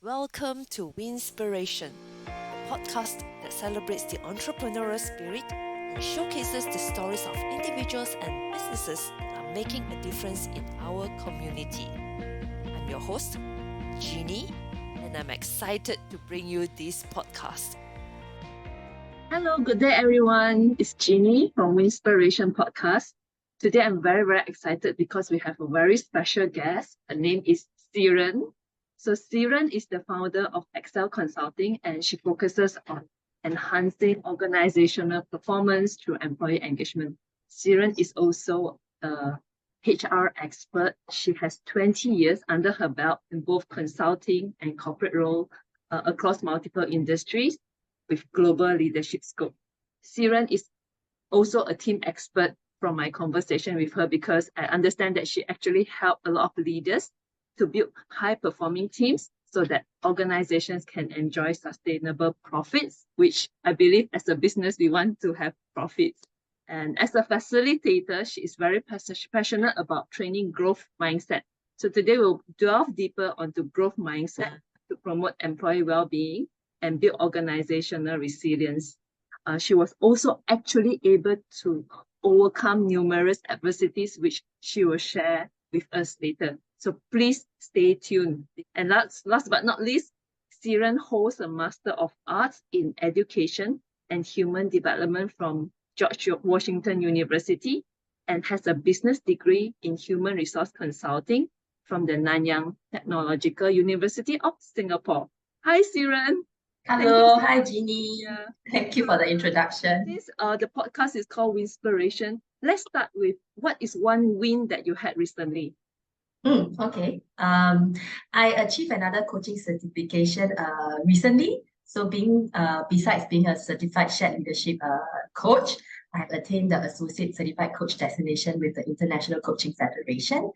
Welcome to Winspiration, a podcast that celebrates the entrepreneurial spirit and showcases the stories of individuals and businesses that are making a difference in our community. I'm your host, Jeannie, and I'm excited to bring you this podcast. Hello, good day everyone. It's Jeannie from Winspiration Podcast. Today I'm very excited because we have a very special guest. Her name is Xi Ren. So Xi Ren is the founder of Excel Consulting and she focuses on enhancing organizational performance through employee engagement. Xi Ren is also a HR expert. She has 20 years under her belt in both consulting and corporate role across multiple industries with global leadership scope. Xi Ren is also a team expert from my conversation with her because I understand that she actually helped a lot of leaders to build high-performing teams so that organizations can enjoy sustainable profits, which I believe as a business, we want to have profits. And as a facilitator, she is very passionate about training growth mindset. So today we'll delve deeper onto growth mindset to promote employee well-being and build organizational resilience. She was also actually able to overcome numerous adversities, which she will share with us later. So please stay tuned. And last but not least, Xi Ren holds a Master of Arts in Education and Human Development from George Washington University and has a business degree in Human Resource Consulting from the Nanyang Technological University of Singapore. Hi, Xi Ren. Hello, hi Jeannie. Yeah. Thank you for the introduction. Since the podcast is called Winspiration, let's start with what is one win that you had recently? Okay. I achieved another coaching certification recently. So besides being a certified shared leadership coach, I have attained the Associate Certified Coach designation with the International Coaching Federation.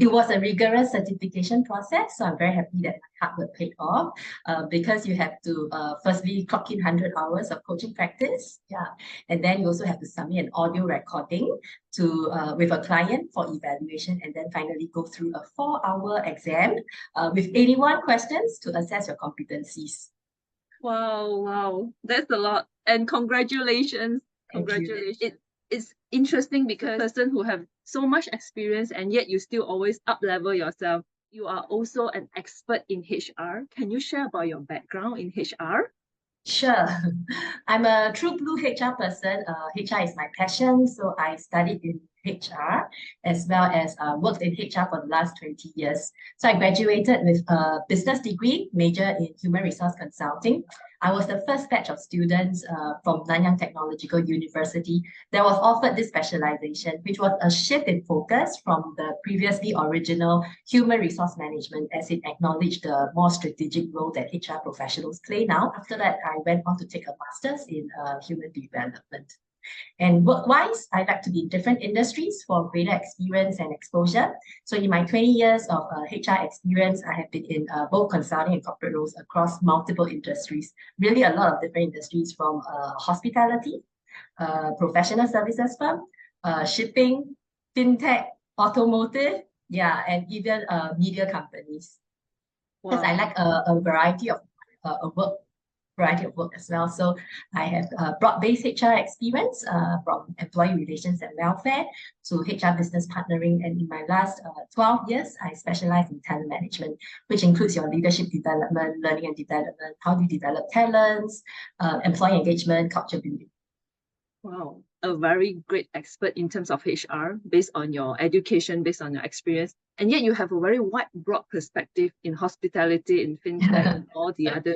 It was a rigorous certification process, so I'm very happy that my hard work paid off because you have to firstly clock in 100 hours of coaching practice, and then you also have to submit an audio recording to with a client for evaluation, and then finally go through a 4-hour exam with 81 questions to assess your competencies. Wow, that's a lot, and congratulations. It's interesting because a person who have so much experience and yet you still always up-level yourself. You are also an expert in HR. Can you share about your background in HR? Sure. I'm a true blue HR person. HR is my passion, so I studied in HR as well as worked in HR for the last 20 years. So I graduated with a business degree, major in human resource consulting. I was the first batch of students from Nanyang Technological University that was offered this specialization, which was a shift in focus from the previously original human resource management as it acknowledged the more strategic role that HR professionals play now. After that, I went on to take a master's in human development. And work-wise, I like to be in different industries for greater experience and exposure. So in my 20 years of HR experience, I have been in both consulting and corporate roles across multiple industries, really a lot of different industries from hospitality, professional services firm, shipping, fintech, automotive, and even media companies. Because I like a variety of work as well. So I have broad-based HR experience from employee relations and welfare to HR business partnering. And in my last 12 years, I specialize in talent management, which includes your leadership development, learning and development, how do you develop talents, employee engagement, culture building. Wow, a very great expert in terms of HR based on your education, based on your experience. And yet you have a very wide, broad perspective in hospitality, in fintech, and all the other.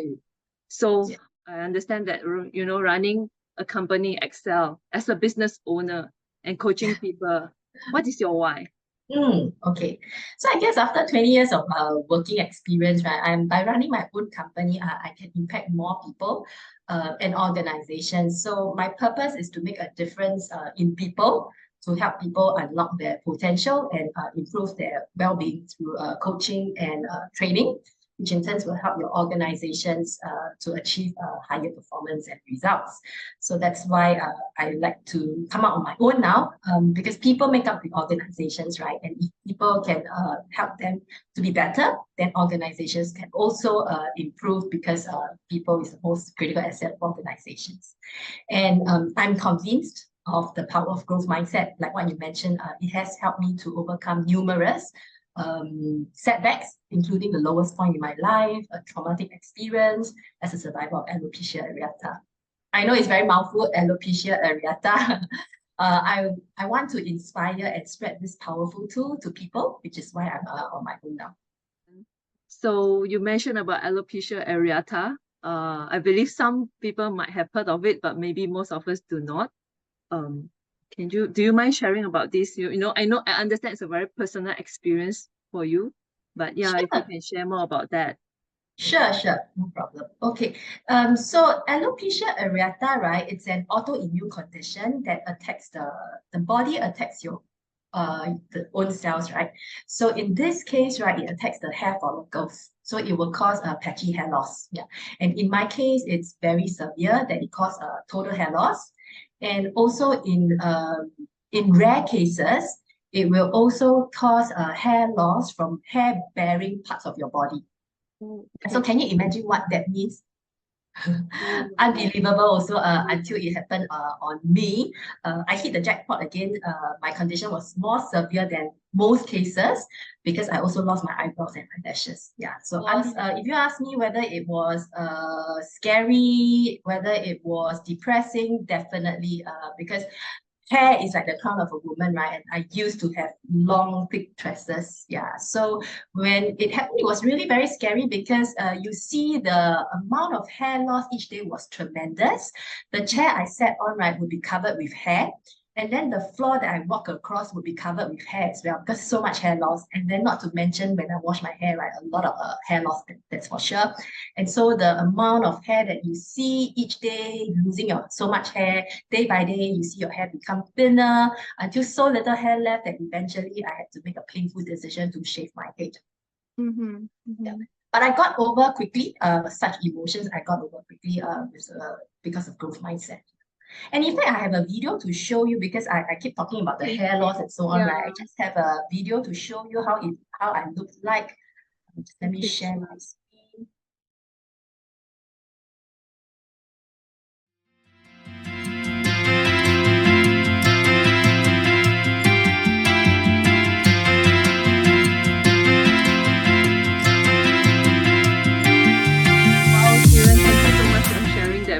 So I understand that, running a company, Excel, as a business owner and coaching people, what is your why? Okay. So I guess after 20 years of working experience, right, by running my own company, I can impact more people and organizations. So my purpose is to make a difference in people, to help people unlock their potential and improve their well-being through coaching and training. which in turn will help your organizations to achieve higher performance and results. So that's why I like to come out on my own now, because people make up the organizations, right? And if people can help them to be better, then organizations can also improve, because people is the most critical asset of organizations. And I'm convinced of the power of growth mindset. Like what you mentioned, it has helped me to overcome numerous setbacks, including the lowest point in my life, a traumatic experience as a survivor of alopecia areata. I know it's very mouthful, alopecia areata. I want to inspire and spread this powerful tool to people, which is why I'm on my own now. So you mentioned about alopecia areata. I believe some people might have heard of it, but maybe most of us do not. Do you mind sharing about this? I understand it's a very personal experience for you, but yeah, Sure. if you can share more about that. Sure, no problem. Okay, so alopecia areata, right? It's an autoimmune condition that attacks the body, attacks your the own cells, right? So in this case, right, it attacks the hair follicles. So it will cause a patchy hair loss. Yeah, and in my case, it's very severe that it causes total hair loss, and also in rare cases, it will also cause hair loss from hair-bearing parts of your body. Okay. So can you imagine what that means? Unbelievable also until it happened on me. I hit the jackpot again. My condition was more severe than most cases, because I also lost my eyebrows and eyelashes. Yeah. So if you ask me whether it was scary, whether it was depressing, definitely, because hair is like the crown of a woman, right? And I used to have long, thick tresses. Yeah. So when it happened, it was really very scary, because you see the amount of hair loss each day was tremendous. The chair I sat on, right, would be covered with hair. And then the floor that I walk across would be covered with hair as well, because so much hair loss. And then not to mention when I wash my hair, right, a lot of hair loss, that's for sure. And so the amount of hair that you see each day, losing so much hair, day by day, you see your hair become thinner until so little hair left that eventually I had to make a painful decision to shave my head. Yeah. But I got over quickly, such emotions I got over quickly because of growth mindset. And in fact, I have a video to show you, because I keep talking about the hair loss and so on, right? I just have a video to show you how I look like. Let me share my screen.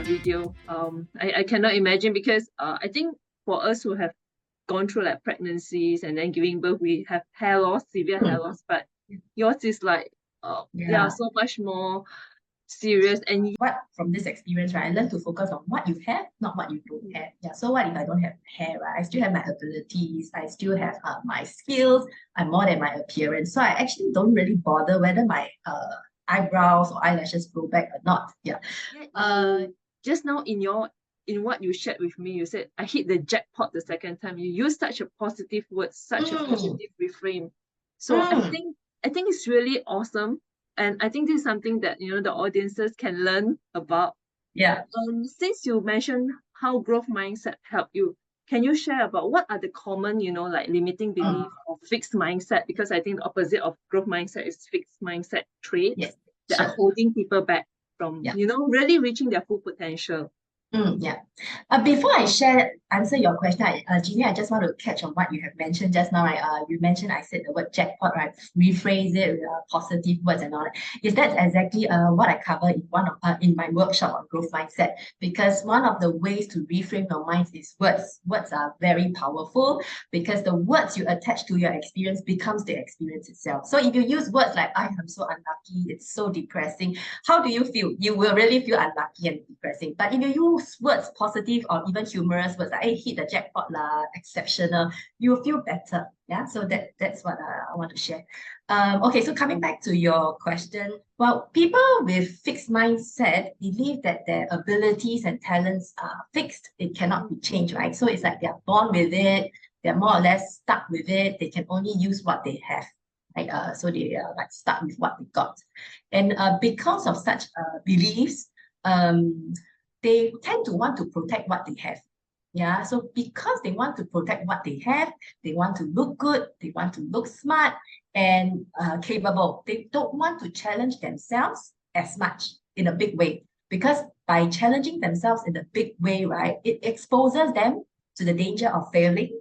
Video. I cannot imagine, because I think for us who have gone through like pregnancies and then giving birth, we have hair loss, severe hair loss, but yours is like so much more serious. And what from this experience, right, I learned to focus on what you have, not what you don't have. Yeah. So what if I don't have hair, right? I still have my abilities, I still have my skills, I'm more than my appearance. So I actually don't really bother whether my eyebrows or eyelashes grow back or not. Yeah. Just now in what you shared with me, you said I hit the jackpot the second time. You used such a positive word, such a positive reframe. So I think it's really awesome, and I think this is something that the audiences can learn about. Yeah. Since you mentioned how growth mindset helped you, can you share about what are the common like limiting belief or fixed mindset? Because I think the opposite of growth mindset is fixed mindset traits that are holding people back from really reaching their full potential. Before I answer your question, Jeannie, I just want to catch on what you have mentioned just now. Right? You mentioned I said the word jackpot, right? Rephrase it with positive words and all that. Yes, that's exactly what I cover in my workshop on growth mindset. Because one of the ways to reframe your mind is words. Words are very powerful, because the words you attach to your experience becomes the experience itself. So if you use words like "I am so unlucky," it's so depressing, how do you feel? You will really feel unlucky and depressing. But if you use words, positive or even humorous words like, "Hey, hit the jackpot lah, exceptional," you will feel better. Yeah, so that's what I want to share. Okay, so coming back to your question, well, people with fixed mindset believe that their abilities and talents are fixed. It cannot be changed, right? So it's like they're born with it. They're more or less stuck with it. They can only use what they have. right? So they like start with what they got. And because of such beliefs, they tend to want to protect what they have. Yeah, so because they want to protect what they have, they want to look good, they want to look smart and capable. They don't want to challenge themselves as much in a big way, because by challenging themselves in a big way, right, it exposes them to the danger of failing.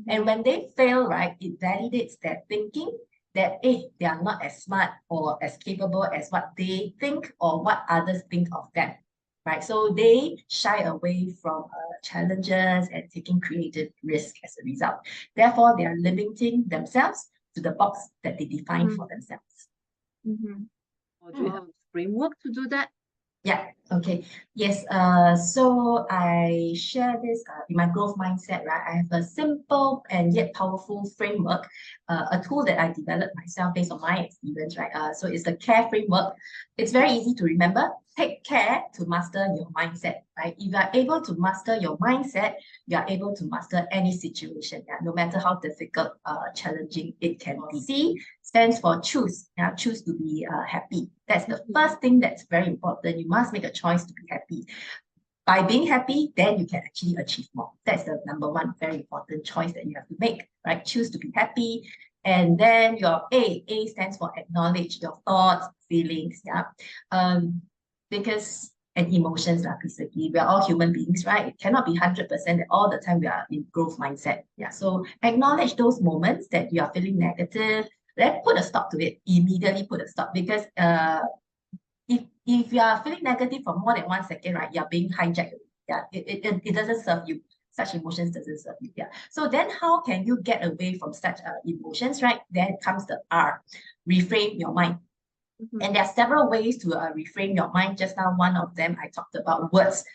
And when they fail, right, it validates their thinking that, hey, they are not as smart or as capable as what they think or what others think of them, right? So they shy away from challenges and taking creative risk as a result. Therefore, they are limiting themselves to the box that they define for themselves. Or do you have a framework to do that? Yeah, okay. Yes, so I share this in my growth mindset, right? I have a simple and yet powerful framework, a tool that I developed myself based on my experience, right? So it's the CARE framework. It's very easy to remember. Take care to master your mindset, right? If you are able to master your mindset, you are able to master any situation, yeah, no matter how difficult, challenging it can be. C stands for choose. Yeah, choose to be happy. That's the first thing that's very important. You must make a choice to be happy. By being happy, then you can actually achieve more. That's the number one very important choice that you have to make, right? Choose to be happy. And then your A stands for acknowledge your thoughts, feelings, yeah. Because and emotions, basically. We are all human beings, right? It cannot be 100% that all the time we are in growth mindset. Yeah. So acknowledge those moments that you are feeling negative. Then put a stop to it. Immediately put a stop, because if you are feeling negative for more than 1 second, right, you're being hijacked. Yeah, it doesn't serve you. Such emotions doesn't serve you. Yeah. So then how can you get away from such emotions, right? Then comes the R, reframe your mind. And there are several ways to reframe your mind. Just now, one of them I talked about words,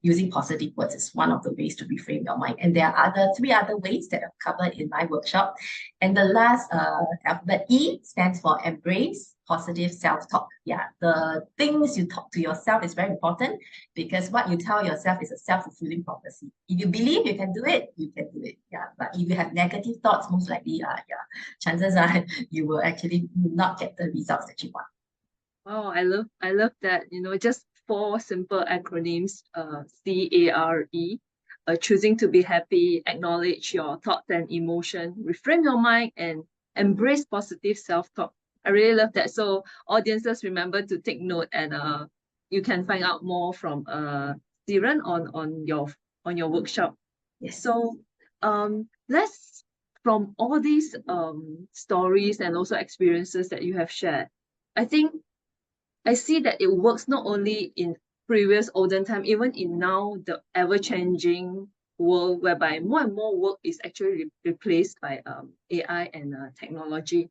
using positive words is one of the ways to reframe your mind. And there are three other ways that I've covered in my workshop. And the last alphabet E stands for embrace positive self-talk. Yeah, the things you talk to yourself is very important, because what you tell yourself is a self-fulfilling prophecy. If you believe you can do it, you can do it. Yeah, but if you have negative thoughts, most likely, chances are you will actually not get the results that you want. Oh, I love that. Just 4 simple acronyms, CARE, choosing to be happy, acknowledge your thoughts and emotion, reframe your mind, and embrace positive self-talk. I really love that. So audiences, remember to take note, and you can find out more from Xi Ren on your workshop. Yes. So let's, from all these stories and also experiences that you have shared, I see that it works not only in previous olden time, even in now the ever-changing world, whereby more and more work is actually replaced by AI and technology.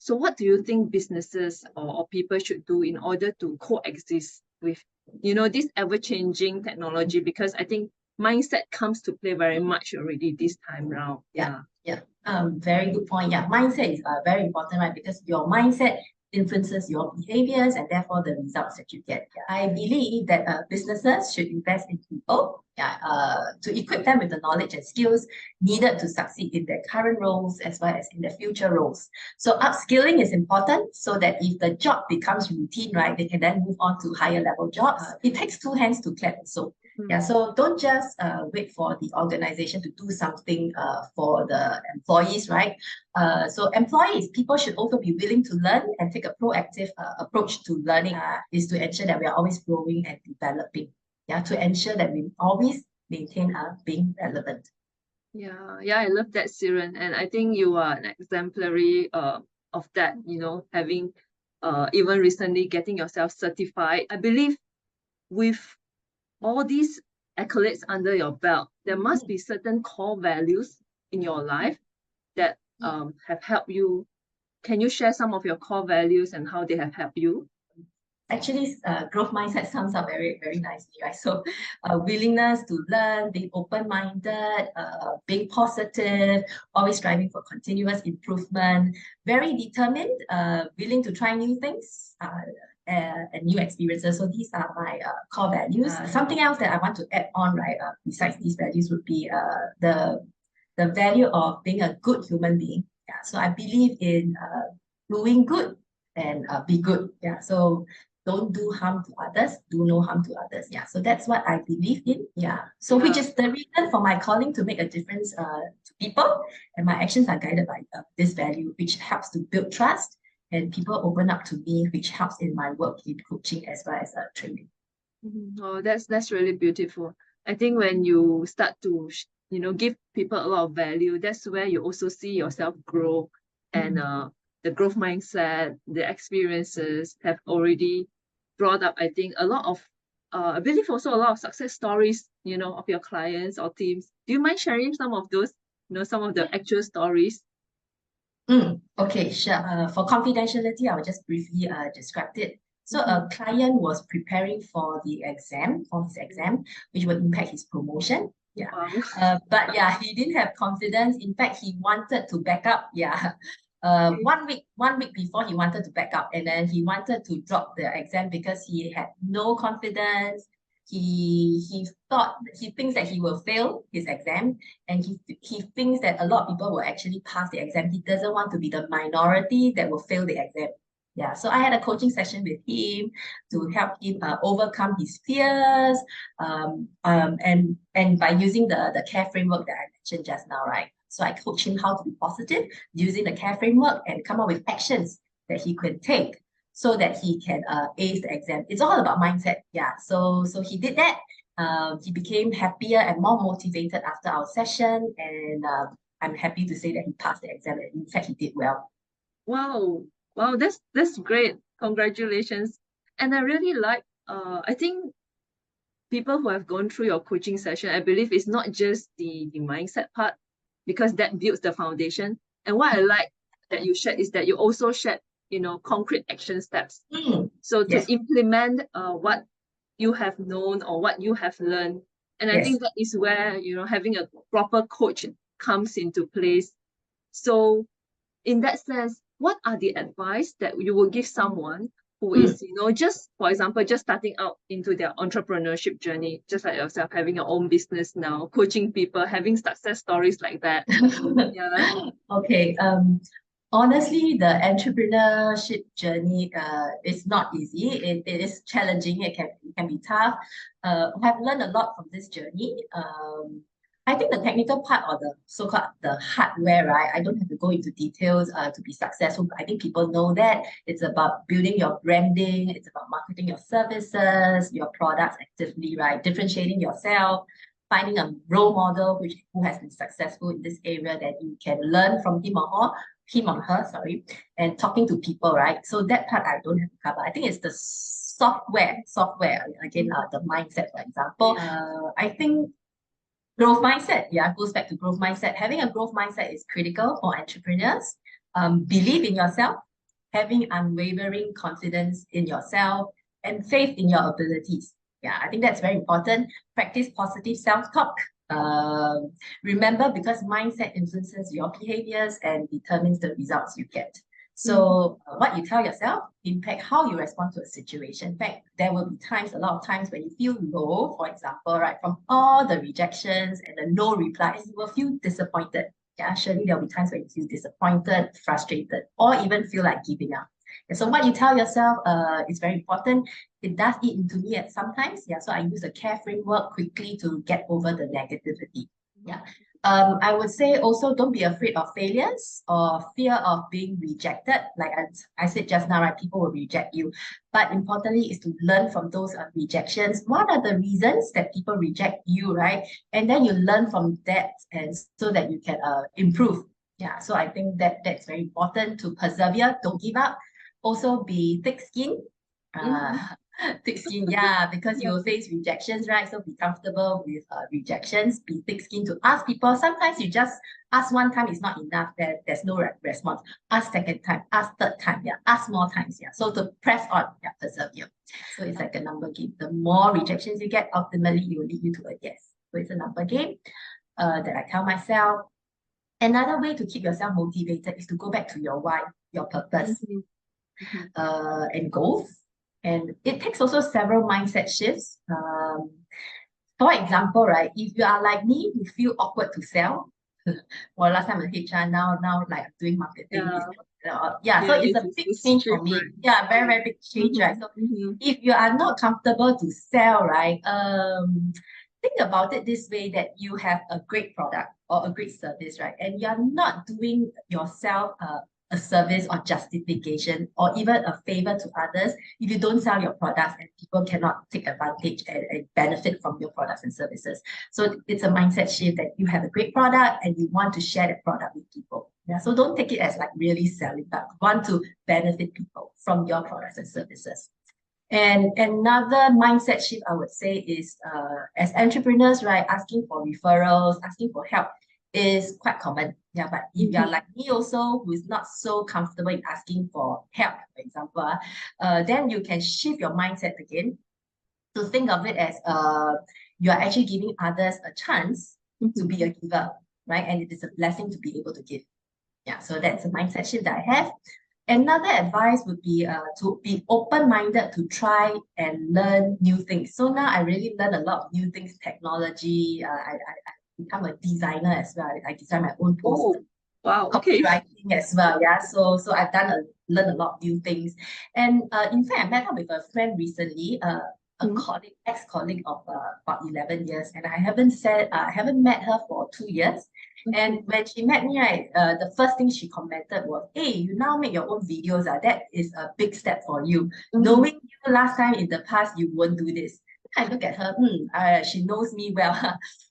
So what do you think businesses or people should do in order to coexist with this ever-changing technology? Because I think mindset comes to play very much already this time round. Yeah. Very good point. Yeah, mindset is very important, right? Because your mindset influences your behaviors and therefore the results that you get. Yeah. I believe that businesses should invest in people, to equip them with the knowledge and skills needed to succeed in their current roles as well as in their future roles. So upskilling is important, so that if the job becomes routine, right, they can then move on to higher level jobs. It takes 2 hands to clap, so yeah, so don't just wait for the organization to do something for the employees, right? So employees, people should also be willing to learn and take a proactive approach to learning, is to ensure that we are always growing and developing. Yeah, to ensure that we always maintain being relevant. Yeah, I love that, Xi Ren, and I think you are an exemplary of that. Having even recently getting yourself certified. I believe with all these accolades under your belt, there must be certain core values in your life that have helped you. Can you share some of your core values and how they have helped you? Actually, growth mindset sums up very, very nicely, right? So willingness to learn, being open-minded, being positive, always striving for continuous improvement, very determined, willing to try new things, and new experiences. So these are my core values. Something else that I want to add on, right, besides these values would be the value of being a good human being. Yeah, so I believe in doing good and be good. Yeah, so don't do harm to others, do no harm to others. Yeah, so that's what I believe in. Yeah, so which Yeah. is the reason for my calling to make a difference to people, and my actions are guided by this value, which helps to build trust, and people open up to me, which helps in my work in coaching as well as training. Oh, that's really beautiful. I think when you start to give people a lot of value, that's where you also see yourself grow, and the growth mindset, the experiences have already brought up, I think, a lot of I believe also a lot of success stories, of your clients or teams. Do you mind sharing some of those, some of the actual stories? Okay, sure. For confidentiality, I will just briefly describe it. So a client was preparing for his exam, which will impact his promotion. Yeah. Wow. But yeah, he didn't have confidence. In fact, he wanted to back up. Yeah. Okay. 1 week before he wanted to back up, and then he wanted to drop the exam because he had no confidence. He thinks that he will fail his exam, and he thinks that a lot of people will actually pass the exam. He doesn't want to be the minority that will fail the exam. Yeah, so I had a coaching session with him to help him overcome his fears, and by using the CARE framework that I mentioned just now, right? So I coach him how to be positive using the CARE framework and come up with actions that he could take so that he can ace the exam. It's all about mindset. Yeah, so he did that. He became happier and more motivated after our session, and I'm happy to say that he passed the exam. And in fact, he did well. Wow. Wow, that's great. Congratulations. And I really like I think people who have gone through your coaching session, I believe it's not just the mindset part, because that builds the foundation. And what I like that you shared is that you also shared, concrete action steps. So to Yes, implement what you have known or what you have learned. And I yes. think that is where, having a proper coach comes into place. So in that sense, what are the advice that you will give someone who is, just, for example, just starting out into their entrepreneurship journey, just like yourself, having your own business now, coaching people, having success stories like that? Yeah. Okay. Honestly, the entrepreneurship journey is not easy. It is challenging. It can be tough. I've learned a lot from this journey. I think the technical part, or the so-called the hardware, right? I don't have to go into details to be successful. I think people know that it's about building your branding. It's about marketing your services, your products actively, right? Differentiating yourself, finding a role model who has been successful in this area that you can learn from him or her, sorry, and talking to people, right? So that part I don't have to cover. I think it's the software again, the mindset, for example. I think growth mindset, yeah, goes back to growth mindset. Having a growth mindset is critical for entrepreneurs. Believe in yourself, having unwavering confidence in yourself, and faith in your abilities. Yeah, I think that's very important. Practice positive self-talk. Remember, because mindset influences your behaviors and determines the results you get. So what you tell yourself impact how you respond to a situation. In fact, there will be times, a lot of times, when you feel low, for example, right, from all the rejections and the no replies, you will feel disappointed. Yeah, surely there will be times when you feel disappointed, frustrated, or even feel like giving up. And so what you tell yourself is very important. It does eat into me at sometimes. Yeah, so I use a CARE framework quickly to get over the negativity. Yeah. I would say also, don't be afraid of failures or fear of being rejected. Like I said just now, right? People will reject you. But importantly is to learn from those rejections. What are the reasons that people reject you, right? And then you learn from that, and so that you can improve. Yeah, so I think that's very important, to persevere, don't give up. Also be thick-skinned. Thick-skinned, yeah, because you will face rejections, right? So be comfortable with rejections. Be thick-skinned to ask people. Sometimes you just ask one time is not enough. There's no response. Ask second time, ask third time, yeah, ask more times, yeah. So to press on, yeah, persevere. So it's like a number game. The more rejections you get, ultimately it will lead you to a yes. So it's a number game that I tell myself. Another way to keep yourself motivated is to go back to your why, your purpose, and goals. And it takes also several mindset shifts. For example, right, if you are like me, you feel awkward to sell, Well, last time I'm HR, now like I'm doing marketing. Yeah, So it's a this big is change for me. different. Yeah, very, very big change, right? So if you are not comfortable to sell, right, think about it this way, that you have a great product or a great service, right? And you're not doing yourself a service or justification or even a favor to others if you don't sell your products and people cannot take advantage and benefit from your products and services. So it's a mindset shift that you have a great product and you want to share that product with people. Yeah, so don't take it as like really selling, but want to benefit people from your products and services. And another mindset shift I would say is as entrepreneurs, right, asking for referrals, asking for help is quite common. Yeah, but if you're like me also, who is not so comfortable in asking for help, for example, then you can shift your mindset again to think of it as you are actually giving others a chance to be a giver, right? And it is a blessing to be able to give. Yeah, so that's a mindset shift that I have. Another advice would be to be open-minded to try and learn new things. So now I really learn a lot of new things, technology. I become a designer as well. I design my own posts. Oh, wow. Okay. Copywriting as well. Yeah. So I've learned a lot of new things. And in fact, I met up with a friend recently, a colleague, ex-colleague of about 11 years, and I haven't met her for 2 years. And when she met me, right, the first thing she commented was, "Hey, you now make your own videos. That is a big step for you. Knowing you last time in the past, you won't do this." I look at her, she knows me well.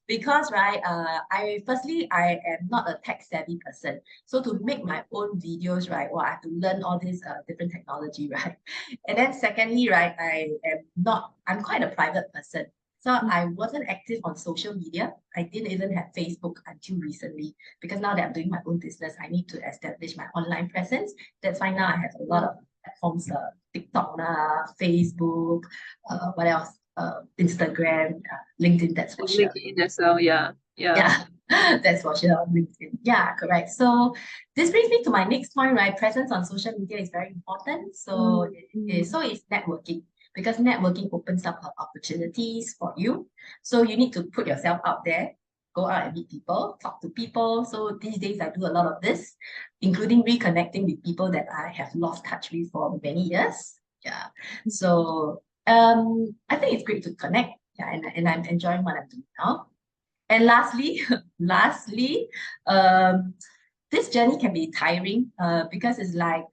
Because right, I am not a tech savvy person. So to make my own videos, right, well, I have to learn all this different technology, right? And then secondly, right, I'm quite a private person. So I wasn't active on social media. I didn't even have Facebook until recently, because now that I'm doing my own business, I need to establish my online presence. That's why now I have a lot of platforms, TikTok, Facebook, what else? Instagram, LinkedIn, that's for sure. LinkedIn as well, yeah. That's for sure on LinkedIn. Yeah, correct. So this brings me to my next point, right? Presence on social media is very important. So so is networking, because networking opens up opportunities for you. So you need to put yourself out there, go out and meet people, talk to people. So these days I do a lot of this, including reconnecting with people that I have lost touch with for many years. Yeah. So I think it's great to connect. Yeah, and I'm enjoying what I'm doing now. And lastly, this journey can be tiring because it's like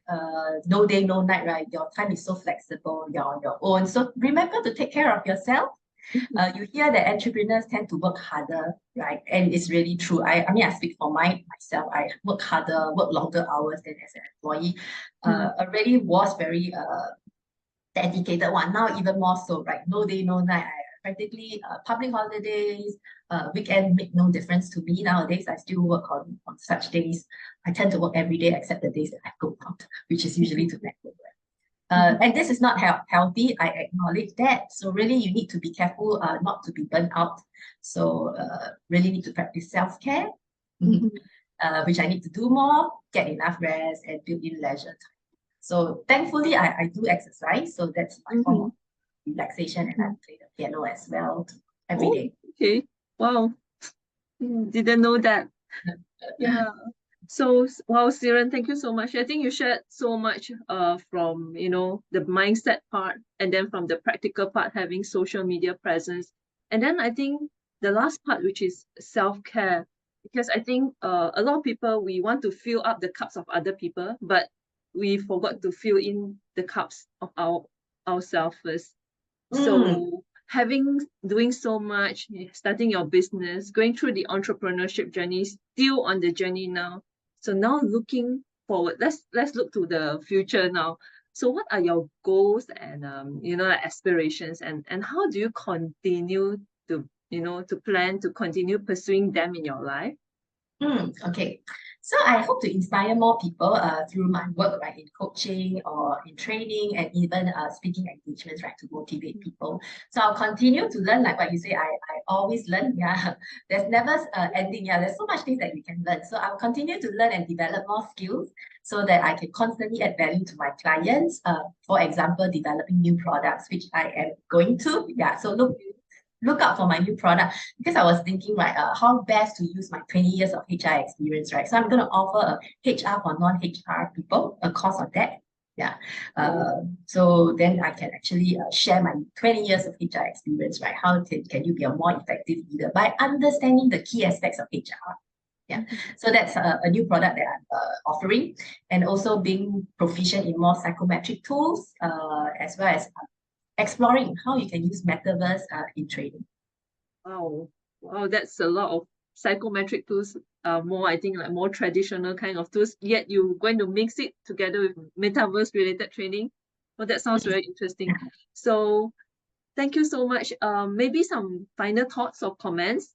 no day, no night, right? Your time is so flexible, you're on your own. So remember to take care of yourself. You hear that entrepreneurs tend to work harder, right? And it's really true. I mean, I speak for myself. I work harder, work longer hours than as an employee. Already was very dedicated one. Now even more so, right? No day, no night. I practically public holidays, weekend make no difference to me nowadays. I still work on such days. I tend to work every day except the days that I go out, which is usually to network. And this is not healthy. I acknowledge that. So really, you need to be careful not to be burnt out. So really need to practice self-care, which I need to do more, get enough rest, and build in leisure time. So thankfully, I do exercise. So that's my form of relaxation, and I play the piano as well every day. Okay. Wow. Didn't know that. Yeah. So, wow, Xi Ren, thank you so much. I think you shared so much from, the mindset part, and then from the practical part, having social media presence. And then I think the last part, which is self-care, because I think a lot of people, we want to fill up the cups of other people, but we forgot to fill in the cups of ourselves first. So doing so much, starting your business, going through the entrepreneurship journey, still on the journey now. So now looking forward, let's look to the future now. So what are your goals and aspirations, and how do you continue to plan to continue pursuing them in your life? Okay. So I hope to inspire more people through my work, right, in coaching or in training, and even speaking engagements, right, to motivate people. So I'll continue to learn, like what you say, I always learn. Yeah, there's never ending. Yeah, there's so much things that we can learn. So I'll continue to learn and develop more skills so that I can constantly add value to my clients. For example, developing new products, which I am going to. Yeah, so look look out for my new product, because I was thinking, right, how best to use my 20 years of HR experience, right? So I'm going to offer a HR for non-HR people, a course on that. Yeah. So then I can actually share my 20 years of HR experience, right? How can you be a more effective leader by understanding the key aspects of HR? Yeah, so that's a new product that I'm offering, and also being proficient in more psychometric tools, as well as exploring how you can use metaverse in trading. Wow, wow, that's a lot of psychometric tools. More, I think, like more traditional kind of tools. Yet you're going to mix it together with metaverse related training. Well, that sounds very interesting. So thank you so much. Maybe some final thoughts or comments.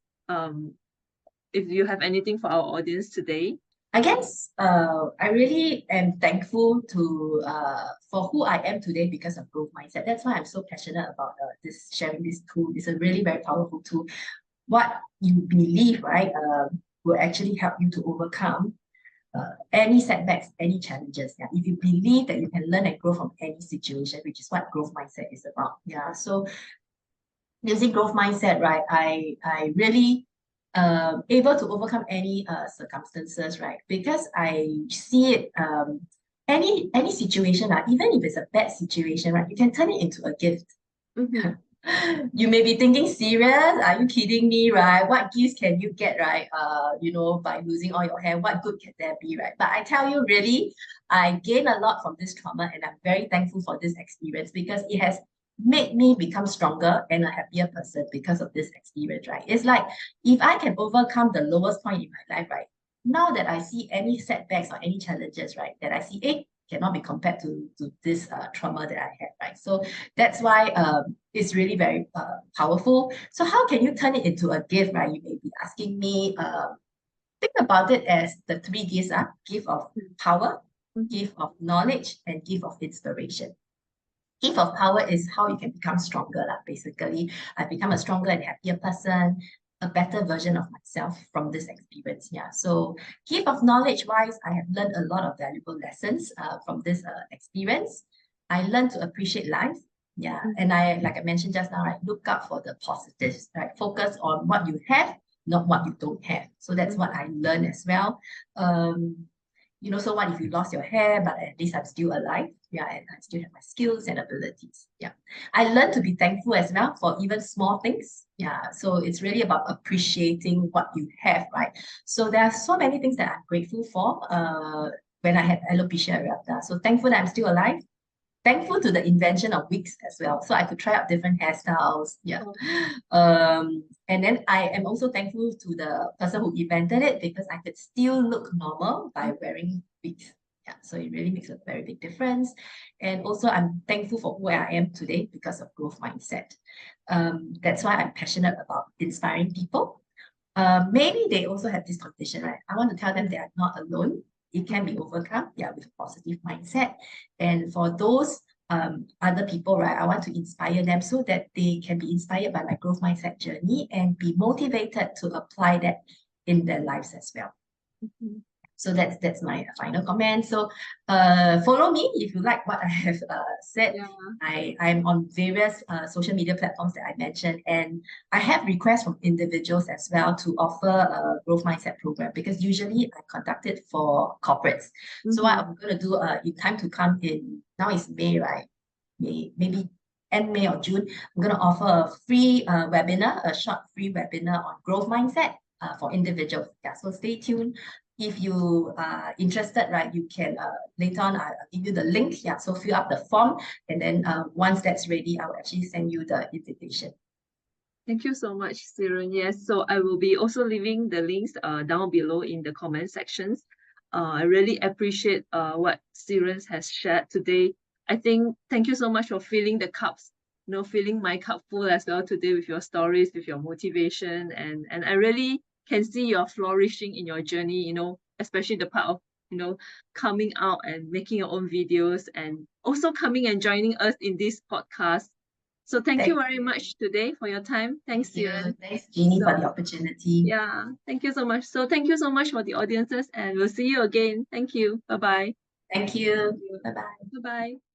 If you have anything for our audience today. I guess I really am thankful to for who I am today because of growth mindset. That's why I'm so passionate about this sharing this tool. It's a really very powerful tool. What you believe, right, will actually help you to overcome any setbacks, any challenges. Yeah, if you believe that you can learn and grow from any situation, which is what growth mindset is about. Yeah, so using growth mindset, right, I really able to overcome any circumstances, right? Because I see it any situation, even if it's a bad situation, right, you can turn it into a gift. You may be thinking, serious? Are you kidding me, right? What gifts can you get, right? By losing all your hair, what good can there be, right? But I tell you, really, I gained a lot from this trauma, and I'm very thankful for this experience because it has made me become stronger and a happier person because of this experience, right? It's like if I can overcome the lowest point in my life, right? Now that I see any setbacks or any challenges, right, that I see, cannot be compared to this trauma that I had, right? So that's why it's really very powerful. So how can you turn it into a gift, right? You may be asking me. Think about it as the three gifts are: gift of power, gift of knowledge, and gift of inspiration. Gift of power is how you can become stronger, basically. I've become a stronger and happier person, a better version of myself from this experience. Yeah. So gift of knowledge wise, I have learned a lot of valuable lessons from this experience. I learned to appreciate life. Yeah. And like I mentioned just now, right, look out for the positives, right? Focus on what you have, not what you don't have. So that's what I learned as well. So what if you lost your hair, but at least I'm still alive? Yeah, and I still have my skills and abilities. Yeah. I learned to be thankful as well for even small things. Yeah. So it's really about appreciating what you have, right? So there are so many things that I'm grateful for when I had alopecia areata. So thankful that I'm still alive. Thankful to the invention of wigs as well. So I could try out different hairstyles. Yeah. And then I am also thankful to the person who invented it because I could still look normal by wearing wigs. Yeah, so it really makes a very big difference. And also I'm thankful for where I am today because of growth mindset. That's why I'm passionate about inspiring people. Maybe they also have this condition, right? I want to tell them they are not alone. It can be overcome, with a positive mindset. And for those other people, right, I want to inspire them so that they can be inspired by my growth mindset journey and be motivated to apply that in their lives as well. So that's my final comment. So follow me if you like what I have said. Yeah. I'm on various social media platforms that I mentioned, and I have requests from individuals as well to offer a growth mindset program because usually I conduct it for corporates. So what I'm going to do in time to come, now is May, right? Maybe end May or June, I'm going to offer a free webinar, a short free webinar on growth mindset for individuals. Yeah, so stay tuned. If you are interested, right, you can later on, I'll give you the link. Yeah, so fill up the form, and then once that's ready, I'll actually send you the invitation. Thank you so much, Xi Ren. Yes, so I will be also leaving the links down below in the comment sections. I really appreciate what Xi Ren has shared today. I think thank you so much for filling the cups, filling my cup full as well today with your stories, with your motivation, and I really can see you're flourishing in your journey, especially the part of, coming out and making your own videos and also coming and joining us in this podcast. So thank you very much today for your time. Thanks, Xi Ren. Thanks, Jeannie, for the opportunity. Yeah, thank you so much. So thank you so much for the audiences, and we'll see you again. Thank you. Bye-bye. Thank you. Bye-bye. Bye-bye.